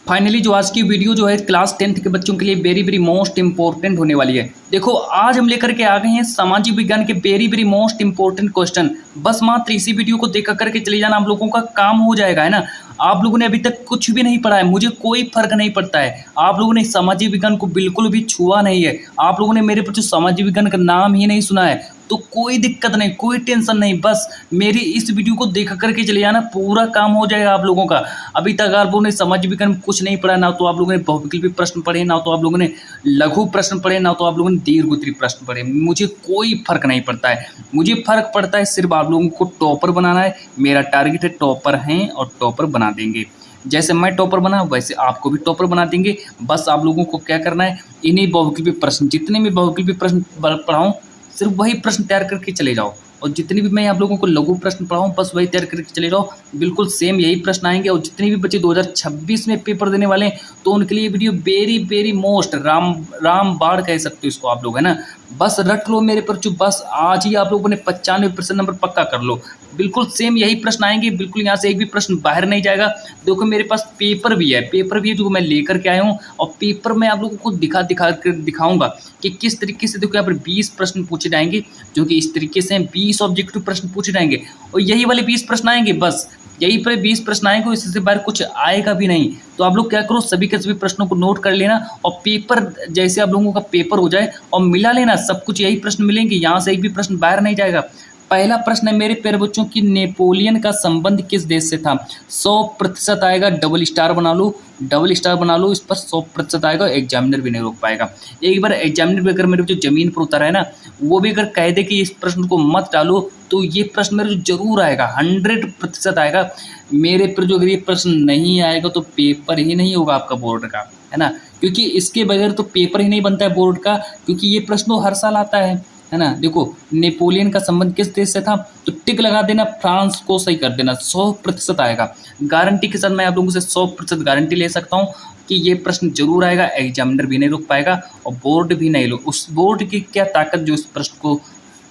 Finally जो आज की वीडियो जो है क्लास 10th के बच्चों के लिए वेरी वेरी मोस्ट इंपॉर्टेंट होने वाली है। देखो आज हम लेकर के आ गए हैं सामाजिक विज्ञान के very very most important question. बस मात्र इसी वीडियो को देख करके चले जाना, आप लोगों का काम हो जाएगा, है ना। आप लोगों ने अभी तक कुछ भी नहीं पढ़ा है, मुझे कोई फर्क नहीं पड़ता है। आप लोगों ने सामाजिक विज्ञान को बिल्कुल भी छुआ नहीं है, आप लोगों ने मेरे पर जो सामाजिक विज्ञान का नाम ही नहीं सुना है, तो कोई दिक्कत नहीं, कोई टेंशन नहीं। बस मेरी इस वीडियो को देख करके चले जाना, पूरा काम हो जाएगा आप लोगों का। अभी तक आप लोगों ने सामाजिक विज्ञान में कुछ नहीं पढ़ा, ना तो आप लोगों ने बहुविकल्पी प्रश्न पढ़े, ना तो आप लोगों ने लघु प्रश्न पढ़े, ना तो आप लोगों ने दीर्घोत्तरीय प्रश्न पढ़े। मुझे कोई फर्क नहीं पड़ता है, मुझे फर्क पड़ता है सिर्फ आप लोगों को टॉपर बनाना है। मेरा टारगेट है टॉपर हैं और टॉपर बना देंगे। जैसे मैं टॉपर बना वैसे आपको भी टॉपर बना देंगे। बस आप लोगों को क्या करना है, इन्हीं बहुविकल्पी प्रश्न, जितने भी बहुविकल्पी प्रश्न पढ़ाऊँ सिर्फ वही प्रश्न तैयार करके चले जाओ, और जितनी भी मैं आप लोगों को लघु प्रश्न पढ़ाऊँ बस वही तैयार करके चले जाओ। बिल्कुल सेम यही प्रश्न आएंगे, और जितने भी बच्चे 2026 में पेपर देने वाले हैं तो उनके लिए video very very most Ram बाढ़ कह सकते हो इसको आप लोग, है ना। बस रट लो मेरे पर, चुप बस आज ही आप लोगों ने 95% नंबर पक्का कर लो। बिल्कुल सेम यही प्रश्न आएंगे, बिल्कुल यहाँ से एक भी प्रश्न बाहर नहीं जाएगा। देखो मेरे पास पेपर भी है जो मैं लेकर के आया हूँ, और पेपर में आप लोगों को दिखाऊंगा कि किस तरीके से। देखो यहाँ पर 20 प्रश्न पूछे जाएंगे, जो कि इस तरीके से 20 ऑब्जेक्टिव प्रश्न पूछे जाएंगे, और यही वाले 20 प्रश्न आएंगे। बस यही पर 20 प्रश्न आएंगे, इससे बाहर कुछ आएगा भी नहीं। तो आप लोग क्या करो, सभी के सभी प्रश्नों को नोट कर लेना, और पेपर जैसे आप लोगों का पेपर हो जाए और मिला लेना, सब कुछ यही प्रश्न मिलेंगे, यहाँ से एक भी प्रश्न बाहर नहीं जाएगा। पहला प्रश्न है मेरे प्यारे बच्चों की, नेपोलियन का संबंध किस देश से था। 100% आएगा, डबल स्टार बना लो इस पर 100% आएगा, एग्जामिनर भी नहीं रोक पाएगा। एक बार एग्जामिनर भी अगर मेरे जो जमीन पर उतर है ना, वो भी अगर कह दे कि इस प्रश्न को मत डालो, तो ये प्रश्न मेरे जो जरूर आएगा, 100% आएगा मेरे पर। जो अगर ये प्रश्न नहीं आएगा तो पेपर ही नहीं होगा आपका बोर्ड का, है ना, क्योंकि इसके बगैर तो पेपर ही नहीं बनता है बोर्ड का, क्योंकि ये प्रश्न तो हर साल आता है ना। देखो नेपोलियन का संबंध किस देश से था, तो टिक लगा देना, फ्रांस को सही कर देना, 100% आएगा। गारंटी के साथ मैं आप लोगों से 100% गारंटी ले सकता हूँ कि ये प्रश्न जरूर आएगा, एग्जामिनर भी नहीं रोक पाएगा और बोर्ड भी नहीं लो। उस बोर्ड की क्या ताकत जो इस प्रश्न को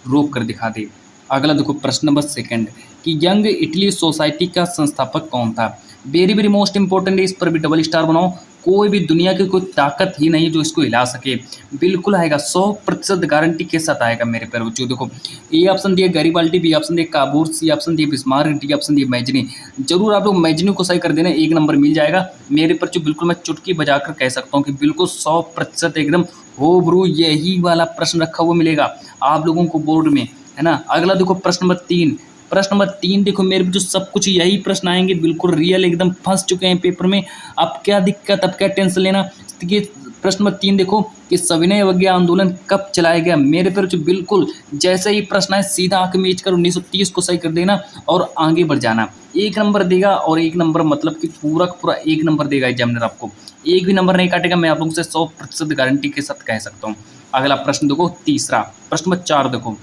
रोक कर दिखा दे। अगला देखो प्रश्न नंबर 2 कि यंग इटली सोसाइटी का संस्थापक कौन था। वेरी वेरी मोस्ट इंपॉर्टेंट है, इस पर भी डबल स्टार बनाओ। कोई भी दुनिया की कोई ताकत ही नहीं जो इसको हिला सके, बिल्कुल आएगा, 100% गारंटी के साथ आएगा मेरे प्यारे बच्चों। देखो ए ऑप्शन दिया गैरीबाल्डी, बी ऑप्शन दिया काबूर, सी ऑप्शन दिया बिस्मार्क, डी ऑप्शन दिया मैजनी। जरूर आप लोग मैजनी को सही कर देना, 1 नंबर मिल जाएगा मेरे पर। जो बिल्कुल मैं चुटकी बजाकर कह सकता हूँ कि बिल्कुल 100% एकदम हो ब्रू यही वाला प्रश्न रखा हुआ मिलेगा आप लोगों को बोर्ड में, है ना। अगला देखो प्रश्न नंबर 3 देखो मेरे जो सब कुछ यही प्रश्न आएंगे, बिल्कुल रियल, एकदम फंस चुके हैं पेपर में। अब क्या दिक्कत, अब क्या टेंशन लेना। प्रश्न नंबर 3 देखो कि सविनय अवज्ञा आंदोलन कब चलाया गया। मेरे पर जो बिल्कुल जैसे ही प्रश्न है सीधा आंख मीच कर 1930 को सही कर देना और आगे बढ़ जाना। 1 नंबर देगा, और 1 नंबर मतलब कि पूरा का पूरा 1 नंबर देगा एग्जामिनर आपको, एक भी नंबर नहीं काटेगा, मैं आप लोगों से 100% गारंटी के साथ कह सकता हूँ। अगला प्रश्न देखो तीसरा, प्रश्न नंबर 4 देखो।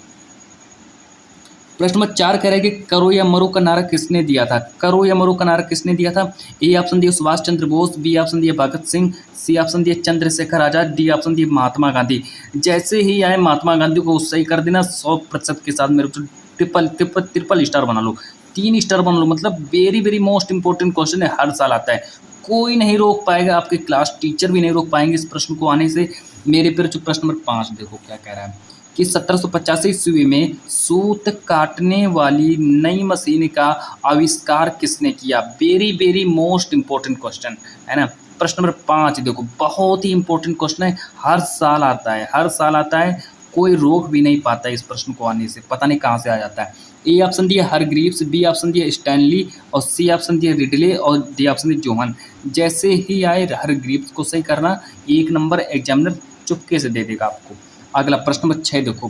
प्रश्न नंबर 4 कह रहे हैं कि करो या मरो का नारा किसने दिया था। करो या मरो का नारा किसने दिया था। ए ऑप्शन दिया सुभाष चंद्र बोस, बी ऑप्शन दिया भगत सिंह, सी ऑप्शन दिया चंद्रशेखर आजाद, डी ऑप्शन दिया महात्मा गांधी। जैसे ही आए महात्मा गांधी को सही कर देना 100% के साथ मेरे को ट्रिपल स्टार बना लो, 3 स्टार बना लो। मतलब very very most important question है, हर साल आता है, कोई नहीं रोक पाएगा, आपके क्लास टीचर भी नहीं रोक पाएंगे इस प्रश्न को आने से मेरे पर। जो प्रश्न नंबर 5 देखो क्या कह रहा है कि 1785 ईस्वी में सूत काटने वाली नई मशीन का आविष्कार किसने किया। Very very most important question, है ना। प्रश्न नंबर 5 देखो बहुत ही इंपॉर्टेंट क्वेश्चन है, हर साल आता है, कोई रोक भी नहीं पाता है इस प्रश्न को आने से, पता नहीं कहाँ से आ जाता है। ए ऑप्शन दिया हरग्रीव्स, बी ऑप्शन दिया स्टैनली, और सी ऑप्शन दिया रिडले, और डी ऑप्शन दिया जोहन। जैसे ही आए हरग्रीव्स को सही करना, 1 नंबर एग्जामिनर चुपके से दे देगा आपको। अगला प्रश्न नंबर 6 देखो।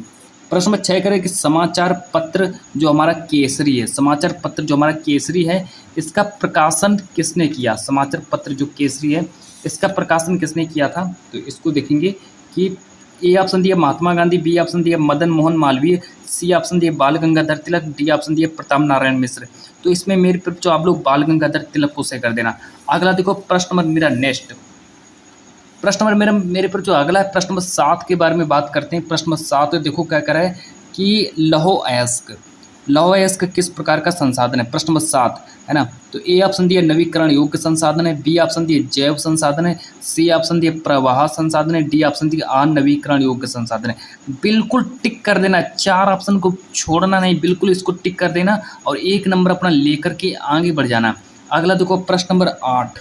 प्रश्न नंबर 6 करें कि समाचार पत्र जो हमारा केसरी है, इसका प्रकाशन किसने किया। समाचार पत्र जो केसरी है इसका प्रकाशन किसने किया था, तो इसको देखेंगे कि ए ऑप्शन दिया महात्मा गांधी, बी ऑप्शन दिया मदन मोहन मालवीय, सी ऑप्शन दिया बाल गंगाधर तिलक, डी ऑप्शन दिया प्रताप नारायण मिश्र। तो इसमें मेरे पर जो आप लोग बाल गंगाधर तिलक को सही कर देना। अगला देखो प्रश्न नंबर मेरा नेक्स्ट, प्रश्न नंबर मेरे पर जो अगला है, प्रश्न नंबर 7 के बारे में बात करते हैं। प्रश्न नंबर 7 देखो क्या कह रहा है कि लौह अयस्क किस प्रकार का संसाधन है? प्रश्न नंबर 7 है ना। तो ए ऑप्शन दिया नवीकरण योग्य संसाधन है, बी ऑप्शन दिए जैव संसाधन है, सी ऑप्शन दिए प्रवाह संसाधन है, डी ऑप्शन दिए अनवीकरण योग्य संसाधन है। बिल्कुल टिक कर देना, 4 ऑप्शन को छोड़ना नहीं, बिल्कुल इसको टिक कर देना और 1 नंबर अपना लेकर के आगे बढ़ जाना। अगला देखो प्रश्न नंबर 8।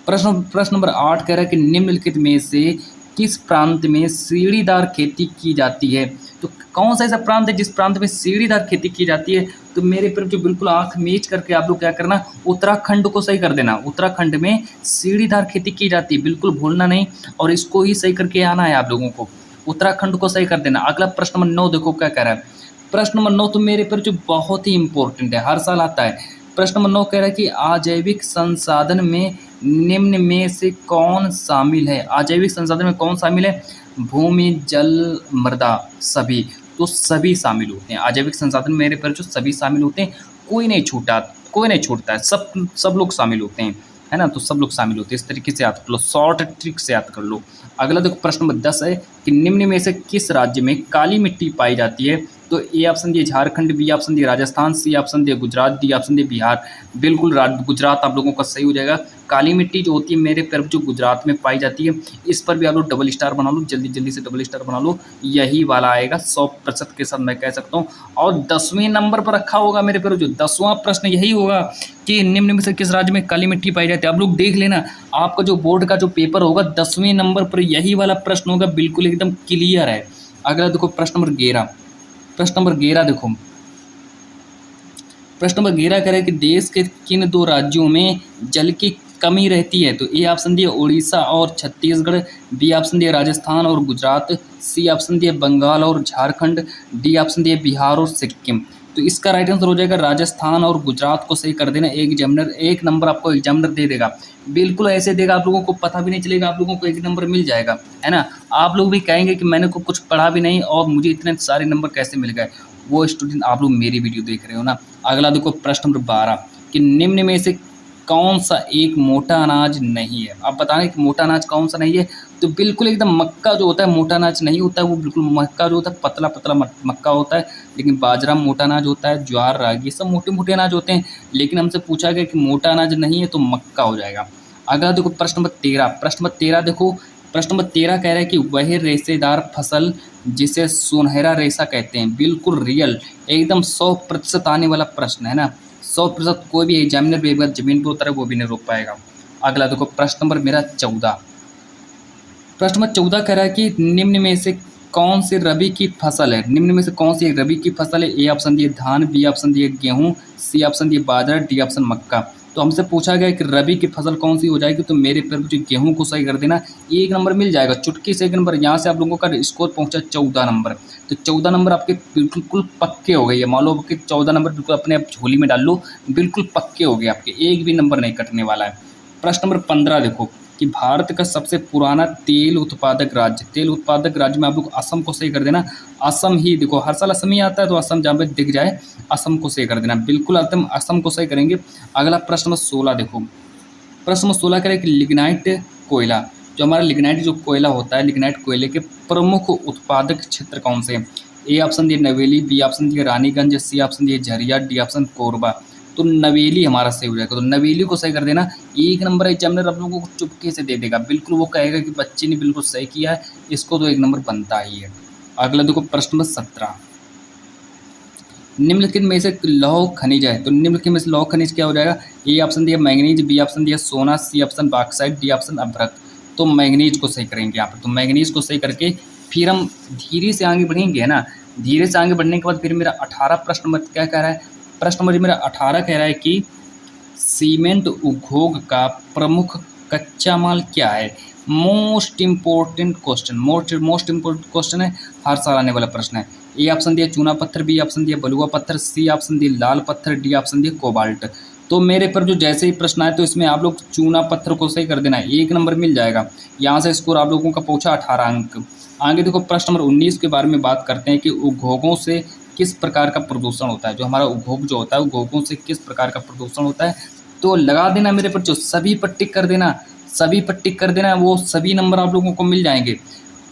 प्रश्न नंबर 8 कह रहा है कि निम्नलिखित में से किस प्रांत में सीढ़ीदार खेती की जाती है? तो कौन सा ऐसा प्रांत है जिस प्रांत में सीढ़ीदार खेती की जाती है? तो मेरे पर जो बिल्कुल आंख मीच करके आप लोग क्या करना, उत्तराखंड को सही कर देना। उत्तराखंड में सीढ़ीदार खेती की जाती है, बिल्कुल भूलना नहीं और इसको ही सही करके आना है आप लोगों को। उत्तराखंड को सही कर देना। अगला प्रश्न नंबर 9 देखो क्या कह रहा है। प्रश्न नंबर 9 तो मेरे पर जो बहुत ही इंपॉर्टेंट है, हर साल आता है। प्रश्न नंबर 9 कह रहा है कि अजैविक संसाधन में निम्न में से कौन शामिल है? अजैविक संसाधन में कौन शामिल है? भूमि, जल, मृदा, सभी। तो सभी शामिल होते हैं अजैविक संसाधन मेरे पर जो सभी शामिल होते हैं, कोई नहीं छूटा, कोई नहीं छूटता है, सब लोग शामिल होते हैं, है ना। तो सब लोग शामिल होते हैं, इस तरीके से याद कर लो, शॉर्ट ट्रिक से याद कर लो। अगला देखो प्रश्न नंबर 10 है कि निम्न में से किस राज्य में काली मिट्टी पाई जाती है? तो ए ऑप्शन दिए झारखंड, बी ऑप्शन दिए राजस्थान, सी ऑप्शन दिए गुजरात, डी ऑप्शन दिए बिहार। बिल्कुल गुजरात आप लोगों का सही हो जाएगा। काली मिट्टी जो होती है मेरे तरफ जो गुजरात में पाई जाती है, इस पर भी आप लोग डबल स्टार बना लो, जल्दी जल्दी से डबल स्टार बना लो, यही वाला आएगा 100% के साथ मैं कह सकता हूँ। और 10वें नंबर पर रखा होगा मेरे पर जो 10वां प्रश्न यही होगा कि निम्न में से किस राज्य में काली मिट्टी पाई जाती है? आप लोग देख लेना, आपका जो बोर्ड का जो पेपर होगा 10वें नंबर पर यही वाला प्रश्न होगा, बिल्कुल एकदम क्लियर है। अगला देखो प्रश्न नंबर 11। प्रश्न नंबर 11 देखो, प्रश्न नंबर 11 कह रहा है कि देश के किन 2 राज्यों में जल की कमी रहती है? तो ए ऑप्शन दिए उड़ीसा और छत्तीसगढ़, बी ऑप्शन दिए राजस्थान और गुजरात, सी ऑप्शन दिए बंगाल और झारखंड, डी ऑप्शन दिए बिहार और सिक्किम। तो इसका राइट आंसर हो जाएगा राजस्थान और गुजरात को सही कर देना। एक नंबर आपको एग्जामिनर दे देगा, बिल्कुल ऐसे देगा, आप लोगों को पता भी नहीं चलेगा, आप लोगों को 1 नंबर मिल जाएगा, है ना। आप लोग भी कहेंगे कि मैंने को कुछ पढ़ा भी नहीं और मुझे इतने सारे नंबर कैसे मिल गए। वो स्टूडेंट आप लोग मेरी वीडियो देख रहे हो ना। अगला देखो प्रश्न नंबर 12 कि निम्न में से कौन सा एक मोटा अनाज नहीं है? आप बताएं कि मोटा अनाज कौन सा नहीं है? तो बिल्कुल एकदम मक्का जो होता है मोटा अनाज नहीं होता है, वो बिल्कुल मक्का जो होता है पतला पतला मक्का होता है, लेकिन बाजरा मोटा अनाज होता है, ज्वार, रागी सब मोटे मोटे अनाज होते हैं, लेकिन हमसे पूछा गया कि मोटा अनाज नहीं है तो मक्का हो जाएगा। अगला देखो प्रश्न नंबर 13। प्रश्न नंबर 13 देखो, प्रश्न नंबर 13 कह रहा है कि वह रेशेदार फसल जिसे सुनहरा रेशा कहते हैं। बिल्कुल रियल, एकदम 100% आने वाला प्रश्न है ना, 100%। कोई भी एग्जामिनर भी एक बार जमीन पर उतरे वो भी नहीं रोक पाएगा। अगला देखो प्रश्न नंबर मेरा 14। प्रश्न नंबर 14 कह रहा है कि निम्न में से कौन सी रबी की फसल है? निम्न में से कौन सी रबी की फसल है? ए ऑप्शन दिए धान, बी ऑप्शन दिए गेहूं, सी ऑप्शन दिए बाजरा, डी ऑप्शन मक्का। तो हमसे पूछा गया कि रबी की फसल कौन सी हो जाएगी, तो मेरे पर जो गेहूं को सही कर देना, 1 नंबर मिल जाएगा, चुटकी से 1 नंबर। यहाँ से आप लोगों का स्कोर पहुंचा 14 नंबर। तो 14 नंबर आपके बिल्कुल पक्के हो गए, मान लो कि 14 नंबर बिल्कुल अपने आप झोली में डाल लो, बिल्कुल पक्के हो गए आपके, एक भी नंबर नहीं कटने वाला है। प्रश्न नंबर 15 देखो कि भारत का सबसे पुराना तेल उत्पादक राज्य में आप लोग असम को सही कर देना। असम ही देखो, हर साल असम ही आता है, तो असम जहाँ पे दिख जाए असम को सही कर देना, बिल्कुल असम को सही करेंगे। अगला प्रश्न नंबर 16 देखो, प्रश्न नंबर 16 करें कि लिग्नाइट कोयला, जो हमारा लिग्नाइट जो कोयला होता है, लिग्नाइट कोयले के प्रमुख उत्पादक क्षेत्र कौन से हैं? ए ऑप्शन दिए नवेली, बी ऑप्शन दिए रानीगंज, सी ऑप्शन दिए झरिया, डी ऑप्शन कोरबा। तो नवेली हमारा सही हो जाएगा, तो नवेली को सही कर देना। 1 नंबर एग्जामिनर आप लोगों को चुपके से दे देगा, बिल्कुल वो कहेगा कि बच्चे ने बिल्कुल सही किया है, इसको तो 1 नंबर बनता ही है। अगला देखो प्रश्न नंबर 17। निम्नलिखित में से लौह खनिज है, तो निम्नलिखित में से लौह खनिज क्या हो जाएगा? ए ऑप्शन दिया मैंगनीज, बी ऑप्शन दिया सोना, C option bauxite, D option अभ्रक। तो मैंगनीज को सही करेंगे यहाँ पर। तो मैंगनीज को सही करके फिर हम धीरे से आगे बढ़ेंगे, है ना। धीरे से आगे बढ़ने के बाद फिर मेरा 18 प्रश्न नंबर क्या कह रहा है? प्रश्न नंबर मेरा 18 कह रहा है कि सीमेंट उद्योग का प्रमुख कच्चा माल क्या है? Most important question, most important question है, हर साल आने वाला प्रश्न है। ए ऑप्शन दिया चूना पत्थर, बी ऑप्शन दिया बलुआ पत्थर, सी ऑप्शन दिया लाल पत्थर, डी ऑप्शन दिया कोबाल्ट। तो मेरे पर जो जैसे ही प्रश्न आए तो इसमें आप लोग चूना पत्थर को सही कर देना है, 1 नंबर मिल जाएगा। यहाँ से स्कोर आप लोगों का पहुँचा 18 अंक। आगे देखो प्रश्न नंबर 19 के बारे में बात करते हैं कि उद्योगों से किस प्रकार का प्रदूषण होता है। जो हमारा उद्योग जो होता है, उद्योगों से किस प्रकार का प्रदूषण होता है, तो लगा देना मेरे पर, जो सभी पर टिक कर देना, सभी पर टिक कर देना, वो सभी नंबर आप लोगों को मिल जाएंगे।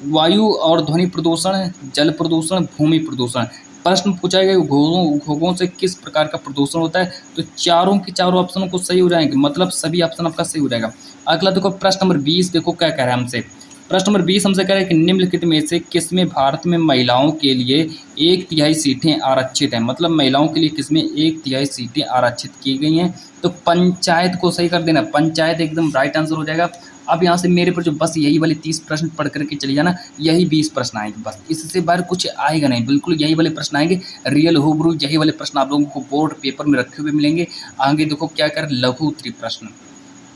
वायु और ध्वनि प्रदूषण, जल प्रदूषण, भूमि प्रदूषण, प्रश्न पूछा गया घोंघों से किस प्रकार का प्रदूषण होता है, तो चारों के चारों ऑप्शनों को सही हो जाएंगे, मतलब सभी ऑप्शन आपका सही हो जाएगा। अगला देखो प्रश्न नंबर 20, देखो क्या कह रहा है हमसे। प्रश्न नंबर 20 हमसे कह रहा है कि निम्नलिखित में से किसमें भारत में महिलाओं के लिए 1/3 सीटें आरक्षित हैं, मतलब महिलाओं के लिए किसमें 1/3 सीटें आरक्षित की गई हैं। तो पंचायत को सही कर देना, पंचायत एकदम राइट आंसर हो जाएगा। अब यहाँ से मेरे पर जो बस यही वाले 30 प्रश्न पढ़ करके चले जाना, यही 20 प्रश्न आएंगे, बस इससे बाहर कुछ आएगा नहीं, बिल्कुल यही वाले प्रश्न आएंगे, रियल हुबरू यही वाले प्रश्न आप लोगों को बोर्ड पेपर में रखे हुए मिलेंगे। आगे देखो क्या कह रहा है, लघु उत्तरीय प्रश्न।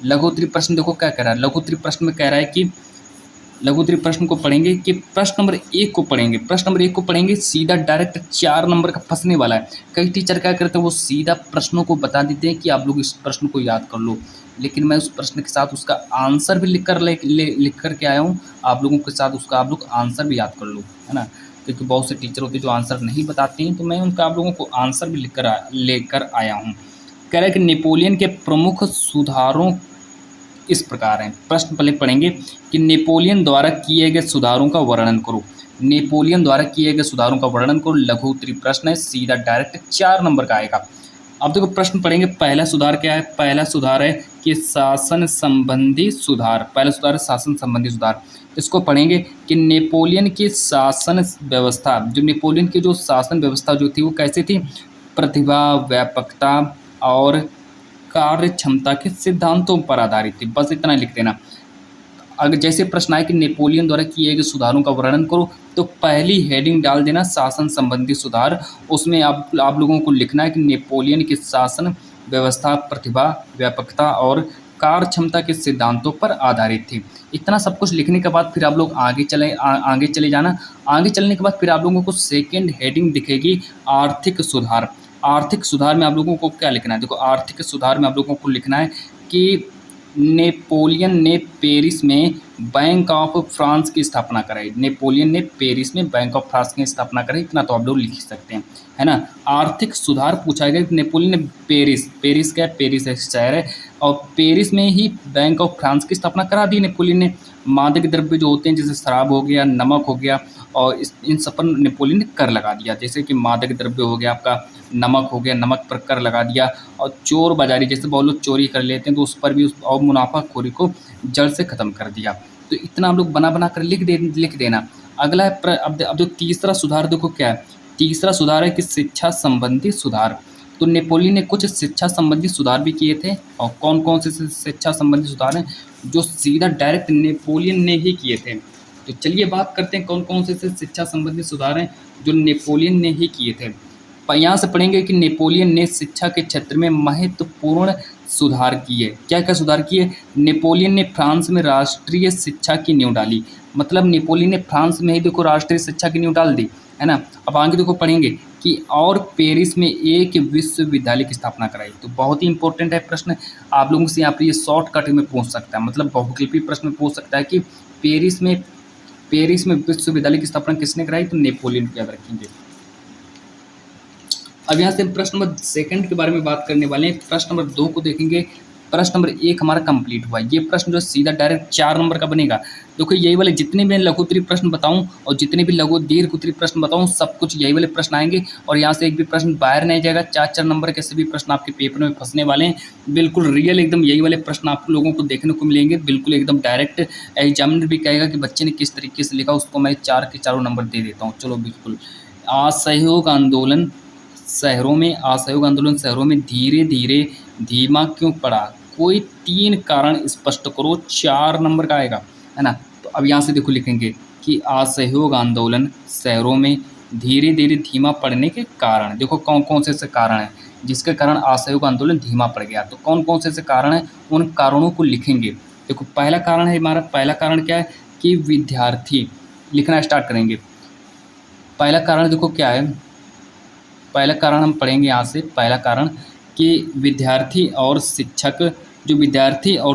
लघु उत्तरीय प्रश्न देखो क्या कह रहा है, लघु उत्तरीय प्रश्न में कह रहा है कि लघु उत्तरीय प्रश्न को पढ़ेंगे कि प्रश्न नंबर 1 को पढ़ेंगे, प्रश्न नंबर 1 को पढ़ेंगे, सीधा डायरेक्ट 4 नंबर का फंसने वाला है। कई टीचर क्या करते हैं, वो सीधा प्रश्नों को बता देते हैं कि आप लोग इस प्रश्न को याद कर लो, लेकिन मैं उस प्रश्न के साथ उसका आंसर भी लिख कर के आया हूँ, आप लोगों के साथ उसका आप लोग आंसर भी याद कर लो, है ना। क्योंकि बहुत से टीचर होते हैं जो आंसर नहीं बताते हैं, तो मैं उनका आप लोगों को आंसर भी लेकर आया हूँ। कह रहा है कि नेपोलियन के प्रमुख सुधारों इस प्रकार हैं। प्रश्न पहले पढ़ेंगे कि नेपोलियन द्वारा किए गए सुधारों का वर्णन करो। नेपोलियन द्वारा किए गए सुधारों का वर्णन करो, लघु उत्तरीय प्रश्न है, सीधा डायरेक्ट 4 नंबर का आएगा। अब देखो प्रश्न पढ़ेंगे, पहला सुधार क्या है, पहला सुधार है कि शासन संबंधी सुधार, पहला सुधार है शासन संबंधी सुधार। इसको पढ़ेंगे कि नेपोलियन की शासन व्यवस्था, जो नेपोलियन की जो शासन व्यवस्था जो थी वो कैसी थी, प्रतिभा, व्यापकता और कार्य क्षमता के सिद्धांतों पर आधारित थी, बस इतना लिख देना। अगर जैसे प्रश्न आए कि नेपोलियन द्वारा किए गए सुधारों का वर्णन करो, तो पहली हेडिंग डाल देना शासन संबंधी सुधार, उसमें आप लोगों को लिखना है कि नेपोलियन की शासन व्यवस्था प्रतिभा, व्यापकता और कार्य क्षमता के सिद्धांतों पर आधारित थी। इतना सब कुछ लिखने के बाद फिर आप लोग आगे चले जाना। आगे चलने के बाद फिर आप लोगों को सेकेंड हेडिंग दिखेगी आर्थिक सुधार। आर्थिक सुधार में आप लोगों को क्या लिखना है, देखो आर्थिक सुधार में आप लोगों को लिखना है कि नेपोलियन ने पेरिस में बैंक ऑफ फ्रांस की स्थापना कराई। नेपोलियन ने पेरिस में बैंक ऑफ फ्रांस की स्थापना कराई, इतना तो आप लोग लिख सकते हैं, है ना। आर्थिक सुधार पूछा गया कि नेपोलियन ने पेरिस क्या है, पेरिस एक शहर है, और पेरिस में ही बैंक ऑफ फ्रांस की स्थापना करा दी नेपोलियन ने। मादक द्रव्य जो होते हैं जैसे शराब हो गया, नमक हो गया, और इन सब पर नेपोलियन ने कर लगा दिया। जैसे कि मादक द्रव्य हो गया आपका, नमक हो गया, नमक पर कर लगा दिया, और चोर बाजारी जैसे बहुत लोग चोरी कर लेते हैं तो उस पर भी और मुनाफाखोरी को जड़ से ख़त्म कर दिया। तो इतना हम लोग बना कर लिख देना। अगला है अब जो तीसरा सुधार देखो क्या है, तीसरा सुधार है कि शिक्षा संबंधी सुधार। तो नेपोलियन ने कुछ शिक्षा संबंधी सुधार भी किए थे, और कौन कौन से शिक्षा संबंधी सुधार हैं जो सीधा डायरेक्ट नेपोलियन ने ही किए थे। तो चलिए बात करते हैं कौन कौन से शिक्षा संबंधी सुधार हैं जो नेपोलियन ने ही किए थे। यहाँ से पढ़ेंगे कि नेपोलियन ने शिक्षा के क्षेत्र में महत्वपूर्ण सुधार किए। क्या क्या सुधार किए, नेपोलियन ने फ्रांस में राष्ट्रीय शिक्षा की नींव डाली, मतलब नेपोलियन ने फ्रांस में ही देखो राष्ट्रीय शिक्षा की नींव डाल दी, है ना। अब आगे देखो पढ़ेंगे कि और पेरिस में एक विश्वविद्यालय की स्थापना कराई। तो बहुत ही इंपॉर्टेंट है प्रश्न, आप लोगों से यहाँ पर ये शॉर्टकट में पूछ सकता है, मतलब बहुकल्पी प्रश्न में पूछ सकता है कि पेरिस में विश्वविद्यालय की स्थापना किसने कराई, तो नेपोलियन को याद रखेंगे। अब यहाँ से प्रश्न नंबर सेकंड के बारे में बात करने वाले हैं। प्रश्न नंबर 2 को देखेंगे। प्रश्न नंबर 1 हमारा कंप्लीट हुआ। ये प्रश्न जो सीधा डायरेक्ट 4 नंबर का बनेगा। देखो यही वाले जितने भी लघु उत्तरीय प्रश्न बताऊं और जितने भी दीर्घ उत्तरीय प्रश्न बताऊं, सब कुछ यही वाले प्रश्न आएंगे, और यहाँ से एक भी प्रश्न बाहर नहीं जाएगा। 4 नंबर के सभी प्रश्न आपके पेपर में फंसने वाले हैं। बिल्कुल रियल एकदम यही वाले प्रश्न आप लोगों को देखने को मिलेंगे, बिल्कुल एकदम डायरेक्ट। एग्जामिनर भी कहेगा कि बच्चे ने किस तरीके से लिखा, उसको मैं 4 के 4 नंबर दे देता हूँ। चलो बिल्कुल। असहयोग आंदोलन शहरों में धीरे धीरे धीमा क्यों पड़ा, कोई 3 कारण स्पष्ट करो, 4 नंबर का आएगा, है ना। तो अब यहाँ से देखो लिखेंगे कि असहयोग आंदोलन शहरों में धीरे धीरे धीमा पड़ने के कारण। देखो कौन कौन से कारण हैं जिसके कारण असहयोग आंदोलन धीमा पड़ गया, तो कौन कौन से कारण हैं, उन कारणों को लिखेंगे। देखो पहला कारण है हमारा, पहला कारण क्या है कि विद्यार्थी, लिखना स्टार्ट करेंगे। पहला कारण देखो क्या है, पहला कारण हम पढ़ेंगे यहाँ से। पहला कारण कि विद्यार्थी और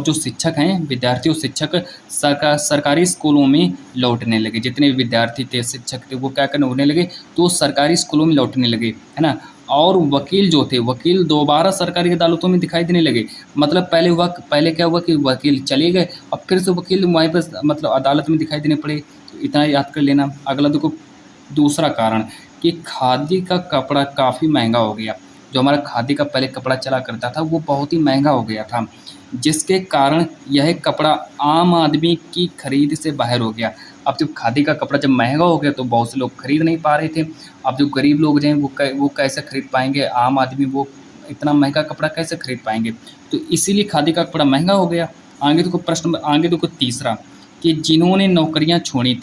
जो शिक्षक हैं, विद्यार्थी और शिक्षक सरकारी स्कूलों में लौटने लगे। जितने विद्यार्थी थे, शिक्षक थे, वो क्या करने होने लगे, तो सरकारी स्कूलों में लौटने लगे, है ना। और वकील जो थे, वकील दोबारा सरकारी अदालतों में दिखाई देने लगे। मतलब पहले क्या हुआ कि वकील चले गए और फिर से वकील वहीं पर मतलब अदालत में दिखाई देने पड़े। तो इतना याद कर लेना। अगला देखो दूसरा कारण कि खादी का कपड़ा काफ़ी महंगा हो गया। जो हमारा खादी का पहले कपड़ा चला करता था वो बहुत ही महंगा हो गया था, जिसके कारण यह कपड़ा आम आदमी की खरीद से बाहर हो गया। अब जब खादी का कपड़ा जब महंगा हो गया तो बहुत से लोग खरीद नहीं पा रहे थे। अब जो गरीब लोग हैं वो कैसे खरीद पाएंगे, आम आदमी वो इतना महंगा कपड़ा कैसे खरीद पाएंगे। तो इसीलिए खादी का कपड़ा महंगा हो गया। आगे देखो तीसरा, कि जिन्होंने नौकरियां छोड़ी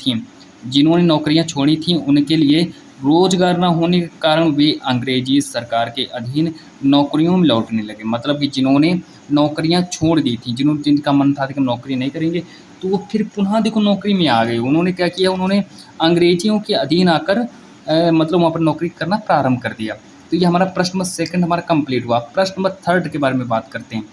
थीं उनके लिए रोजगार न होने के कारण वे अंग्रेजी सरकार के अधीन नौकरियों में लौटने लगे। मतलब कि जिन्होंने नौकरियां छोड़ दी थी, जिनका मन था कि हम नौकरी नहीं करेंगे, तो वो फिर पुनः देखो नौकरी में आ गए। उन्होंने क्या किया, उन्होंने अंग्रेजियों के अधीन आकर मतलब वहाँ पर नौकरी करना प्रारंभ कर दिया। तो ये हमारा प्रश्न नंबर सेकंड हमारा कंप्लीट हुआ। प्रश्न नंबर थर्ड के बारे में बात करते हैं।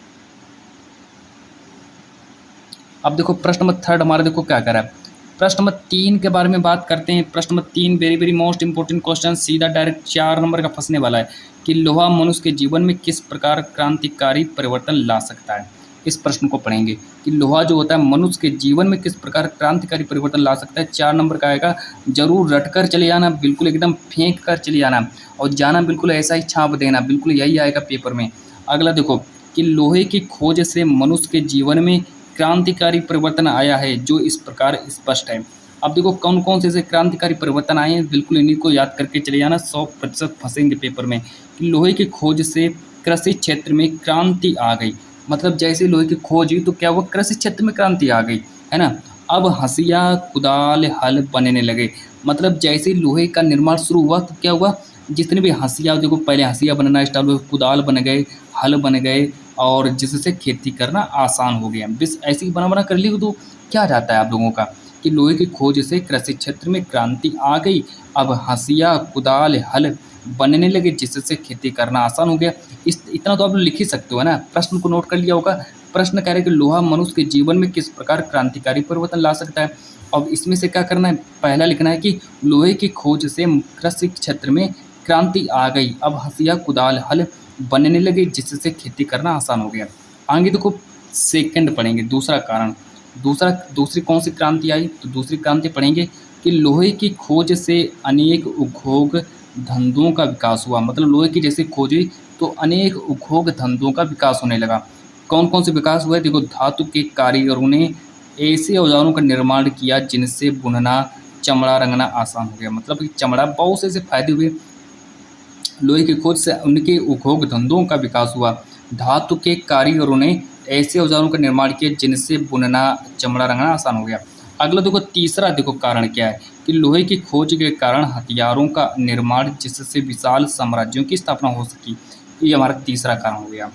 अब देखो प्रश्न नंबर थर्ड हमारा देखो क्या कह रहा है। प्रश्न नंबर 3 के बारे में बात करते हैं। प्रश्न number 3 very very most important question, सीधा डायरेक्ट 4 नंबर का फंसने वाला है कि लोहा मनुष्य के जीवन में किस प्रकार क्रांतिकारी परिवर्तन ला सकता है। इस प्रश्न को पढ़ेंगे कि लोहा जो होता है मनुष्य के जीवन में किस प्रकार क्रांतिकारी परिवर्तन ला सकता है। 4 नंबर का आएगा। जरूर रट कर चले जाना, बिल्कुल एकदम फेंक कर चले जाना और जाना बिल्कुल ऐसा ही छाप देना, बिल्कुल यही आएगा पेपर में। अगला देखो कि लोहे की खोज से मनुष्य के जीवन में क्रांतिकारी परिवर्तन आया है, जो इस प्रकार स्पष्ट है। अब देखो कौन कौन से ऐसे क्रांतिकारी परिवर्तन आए हैं, बिल्कुल इन्हीं को याद करके चले जाना, 100% फंसेंगे पेपर में। कि लोहे की खोज से कृषि क्षेत्र में क्रांति आ गई। मतलब जैसे लोहे की खोज हुई तो क्या हुआ, कृषि क्षेत्र में क्रांति आ गई, है ना। अब हंसिया कुदाल हल बनने लगे। मतलब जैसे लोहे का निर्माण शुरू हुआ तो क्या हुआ, जितने भी हंसिया, देखो पहले हंसिया बनना स्टार्ट हुआ, कुदाल बन गए, हल बन गए और जिससे खेती करना आसान हो गया। बस ऐसे ही बना बना कर ली तो क्या जाता है आप लोगों का कि लोहे की खोज से कृषि क्षेत्र में क्रांति आ गई। अब हंसिया कुदाल हल बनने लगे जिससे खेती करना आसान हो गया। इतना तो आप लोग लिख ही सकते हो, है ना। प्रश्न को नोट कर लिया होगा। प्रश्न कह रहे कि लोहा मनुष्य के जीवन में किस प्रकार क्रांतिकारी परिवर्तन ला सकता है। अब इसमें से क्या करना है, पहला लिखना है कि लोहे की खोज से कृषि क्षेत्र में क्रांति आ गई। अब हंसिया कुदाल हल बनने लगे जिससे खेती करना आसान हो गया। आगे देखो सेकंड पढ़ेंगे, दूसरा कारण। दूसरी कौन सी क्रांति आई, तो दूसरी क्रांति पढ़ेंगे कि लोहे की खोज से अनेक उद्योग धंधों का विकास हुआ। मतलब लोहे की जैसे खोज हुई तो अनेक उद्योग धंधों का विकास होने लगा। कौन कौन से विकास हुआ है, देखो धातु के कारीगरों ने ऐसे औजारों का निर्माण किया जिनसे बुनना चमड़ा रंगना आसान हो गया। मतलब कि चमड़ा बहुत से ऐसे फायदे हुए। लोहे की खोज से उनके उद्योग धंधों का विकास हुआ। धातु के कारीगरों ने ऐसे औजारों का निर्माण किया जिनसे बुनना चमड़ा रंगना आसान हो गया। अगला देखो तीसरा देखो कारण क्या है कि लोहे की खोज के कारण हथियारों का निर्माण जिससे विशाल साम्राज्यों की स्थापना हो सकी। ये हमारा तीसरा कारण हो गया।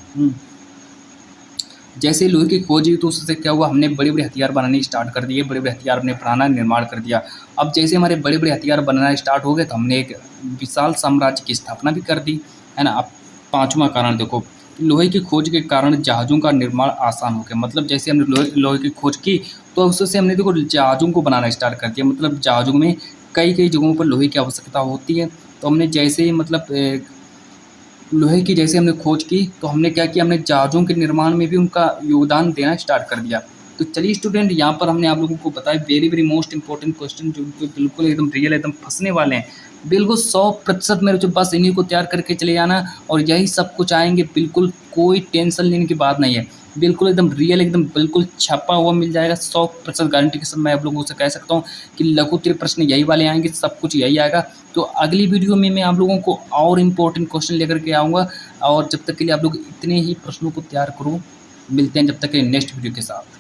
जैसे लोहे की खोज हुई तो उससे क्या हुआ, हमने बड़े बड़े हथियार बनाने स्टार्ट कर दिए, बड़े बड़े हथियार हमने बनाना निर्माण कर दिया। अब जैसे हमारे बड़े बड़े हथियार बनना स्टार्ट हो गए तो हमने एक विशाल साम्राज्य की स्थापना भी कर दी, है ना। अब पांचवा कारण देखो, लोहे की खोज के कारण जहाज़ों का निर्माण आसान हो गया। मतलब जैसे हमने लोहे की खोज की तो उससे हमने देखो जहाज़ों को बनाना स्टार्ट कर दिया। मतलब जहाज़ों में कई कई जगहों पर लोहे की आवश्यकता होती है, तो हमने जैसे ही मतलब लोहे की जैसे हमने खोज की तो हमने क्या किया, हमने जहाज़ों के निर्माण में भी उनका योगदान देना स्टार्ट कर दिया। तो चलिए स्टूडेंट, यहाँ पर हमने आप लोगों को बताया very very most important question जो बिल्कुल एकदम रियल एकदम फंसने वाले हैं। बिल्कुल 100% मेरे जो बस इन्हीं को तैयार करके चले जाना और यही सब कुछ आएंगे। बिल्कुल कोई टेंशन लेने की बात नहीं है, बिल्कुल एकदम रियल एकदम बिल्कुल छपा हुआ मिल जाएगा। 100% गारंटी के साथ मैं आप लोगों से कह सकता हूँ कि लघु उत्तरीय प्रश्न यही वाले आएंगे, सब कुछ यही आएगा। तो अगली वीडियो में मैं आप लोगों को और इम्पोर्टेंट क्वेश्चन लेकर के आऊँगा। और जब तक के लिए आप लोग इतने ही प्रश्नों को तैयार करो। मिलते हैं जब तक के नेक्स्ट वीडियो के साथ।